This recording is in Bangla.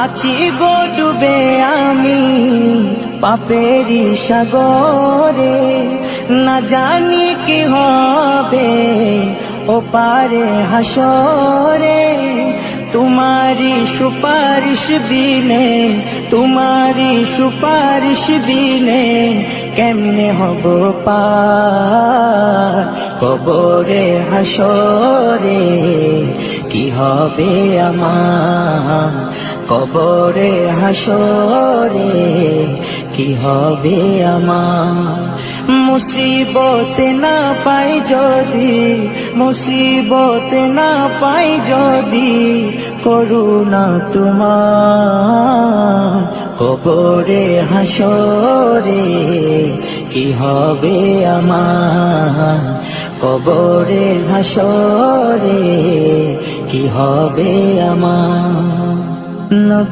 আছি গো ডুবে আমি পাপেরি সাগরে, না জানি কি হবে ও পারে হাসরে। তোমারি সুপারিশ বিনে, তোমারি সুপারিশ বিনে কেমনে হব পার কবরে হাসরে। কি হবে আমার কবরে হাসরে, কি হবে আমার। মুসিবতে না পাই যদি, মুসিবতে না পাই যদি করুণা তোমার কবরে হাসরে। কি হবে আমার কবরে হাসরে, কি হবে আমার। নবী